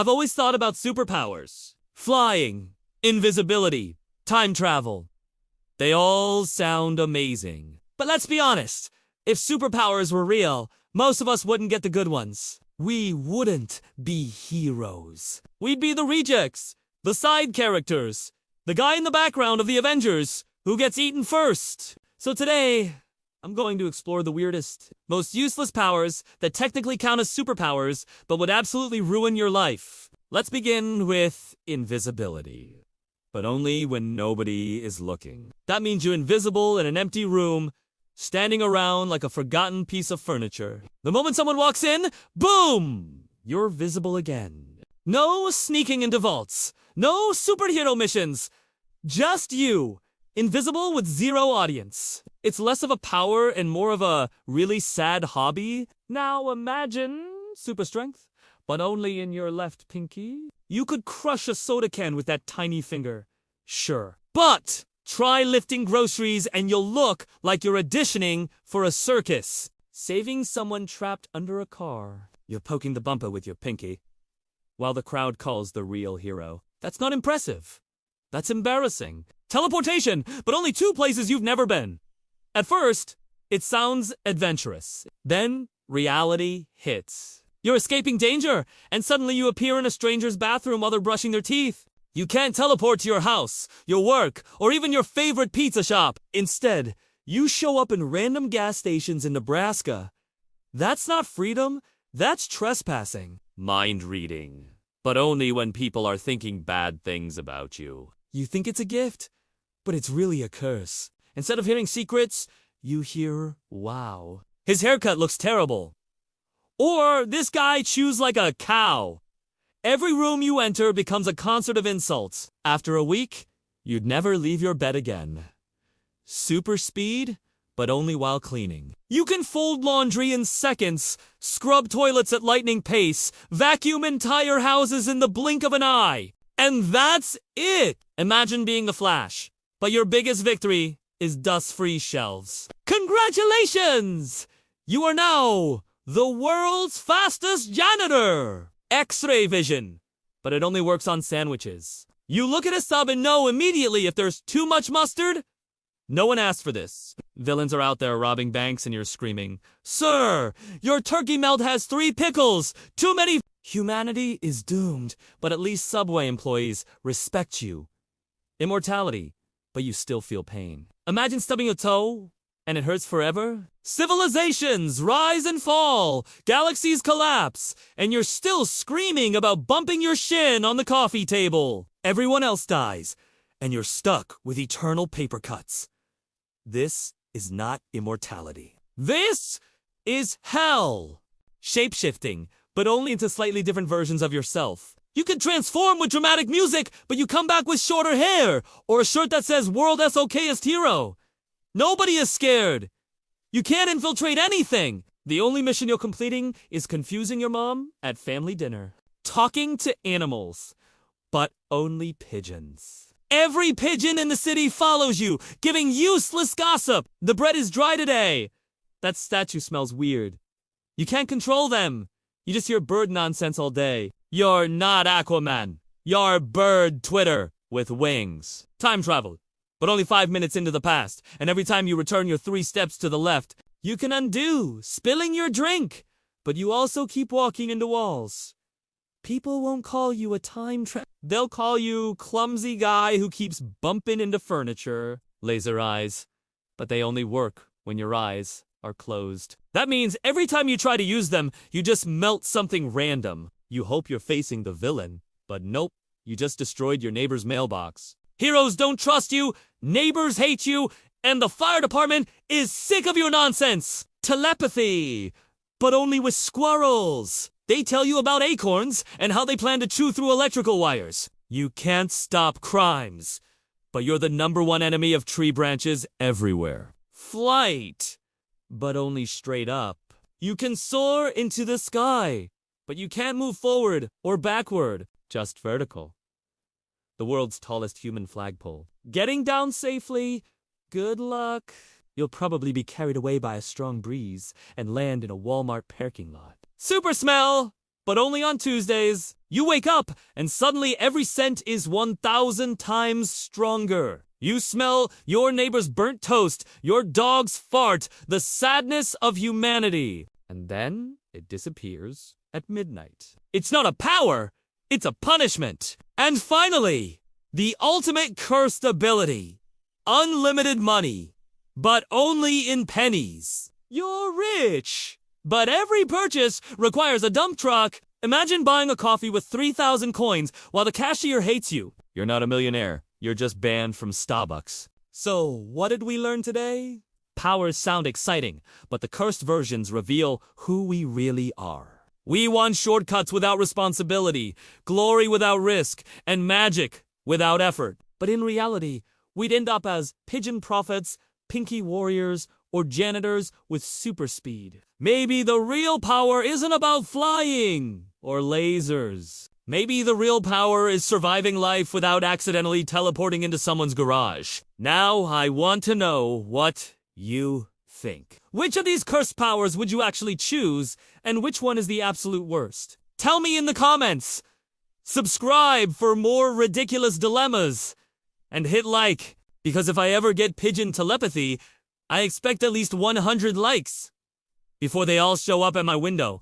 I've always thought about superpowers. Flying, invisibility, time travel. They all sound amazing. But let's be honest, if superpowers were real, most of us wouldn't get the good ones. We wouldn't be heroes. We'd be the rejects, the side characters, the guy in the background of the Avengers who gets eaten first. So today, I'm going to explore the weirdest, most useless powers that technically count as superpowers, but would absolutely ruin your life. Let's begin with invisibility. But only when nobody is looking. That means you're invisible in an empty room, standing around like a forgotten piece of furniture. The moment someone walks in, boom! You're visible again. No sneaking into vaults. No superhero missions. Just you. Invisible with zero audience. It's less of a power and more of a really sad hobby. Now imagine super strength, but only in your left pinky. You could crush a soda can with that tiny finger. Sure. But try lifting groceries and you'll look like you're auditioning for a circus. Saving someone trapped under a car. You're poking the bumper with your pinky, while the crowd calls the real hero. That's not impressive. That's embarrassing. Teleportation, but only 2 places you've never been. At first, it sounds adventurous. Then, reality hits. You're escaping danger, and suddenly you appear in a stranger's bathroom while they're brushing their teeth. You can't teleport to your house, your work, or even your favorite pizza shop. Instead, you show up in random gas stations in Nebraska. That's not freedom, that's trespassing. Mind reading. But only when people are thinking bad things about you. You think it's a gift, but it's really a curse. Instead of hearing secrets, you hear, wow. His haircut looks terrible. Or, this guy chews like a cow. Every room you enter becomes a concert of insults. After a week, you'd never leave your bed again. Super speed, but only while cleaning. You can fold laundry in seconds, scrub toilets at lightning pace, vacuum entire houses in the blink of an eye. And that's it! Imagine being the Flash, but your biggest victory is dust-free shelves. Congratulations! You are now the world's fastest janitor! X-ray vision, but it only works on sandwiches. You look at a sub and know immediately if there's too much mustard. No one asked for this. Villains are out there robbing banks and you're screaming, "Sir, your turkey melt has 3 pickles! Too many!" Humanity is doomed, but at least Subway employees respect you. Immortality, but you still feel pain. Imagine stubbing a toe, and it hurts forever. Civilizations rise and fall, galaxies collapse, and you're still screaming about bumping your shin on the coffee table. Everyone else dies, and you're stuck with eternal paper cuts. This is not immortality. This is hell. Shape-shifting, but only into slightly different versions of yourself. You can transform with dramatic music, but you come back with shorter hair, or a shirt that says World SOKest Hero. Nobody is scared. You can't infiltrate anything. The only mission you're completing is confusing your mom at family dinner. Talking to animals, but only pigeons. Every pigeon in the city follows you, giving useless gossip. The bread is dry today. That statue smells weird. You can't control them. You just hear bird nonsense all day. You're not Aquaman. You're bird Twitter with wings. Time travel, but only 5 minutes into the past. And every time you return your 3 steps to the left, you can undo, spilling your drink. But you also keep walking into walls. People won't call you a time traveler. They'll call you clumsy guy who keeps bumping into furniture. Laser eyes. But they only work when your eyes are closed. That means every time you try to use them, you just melt something random. You hope you're facing the villain, but nope, you just destroyed your neighbor's mailbox. Heroes don't trust you, neighbors hate you, and the fire department is sick of your nonsense. Telepathy, but only with squirrels. They tell you about acorns and how they plan to chew through electrical wires. You can't stop crimes, but you're the #1 enemy of tree branches everywhere. Flight, but only straight up. You can soar into the sky, but you can't move forward or backward, just vertical. The world's tallest human flagpole. Getting down safely, good luck. You'll probably be carried away by a strong breeze and land in a Walmart parking lot. Super smell, but only on Tuesdays. You wake up, and suddenly every scent is 1,000 times stronger. You smell your neighbor's burnt toast, your dog's fart, the sadness of humanity. And then it disappears at midnight. It's not a power, it's a punishment. And finally, the ultimate cursed ability. Unlimited money, but only in pennies. You're rich, but every purchase requires a dump truck. Imagine buying a coffee with 3,000 coins while the cashier hates you. You're not a millionaire. You're just banned from Starbucks. So, what did we learn today? Powers sound exciting, but the cursed versions reveal who we really are. We want shortcuts without responsibility, glory without risk, and magic without effort. But in reality, we'd end up as pigeon prophets, pinky warriors, or janitors with super speed. Maybe the real power isn't about flying or lasers. Maybe the real power is surviving life without accidentally teleporting into someone's garage. Now I want to know what you think. Which of these cursed powers would you actually choose, and which one is the absolute worst? Tell me in the comments. Subscribe for more ridiculous dilemmas. And hit like, because if I ever get pigeon telepathy, I expect at least 100 likes before they all show up at my window.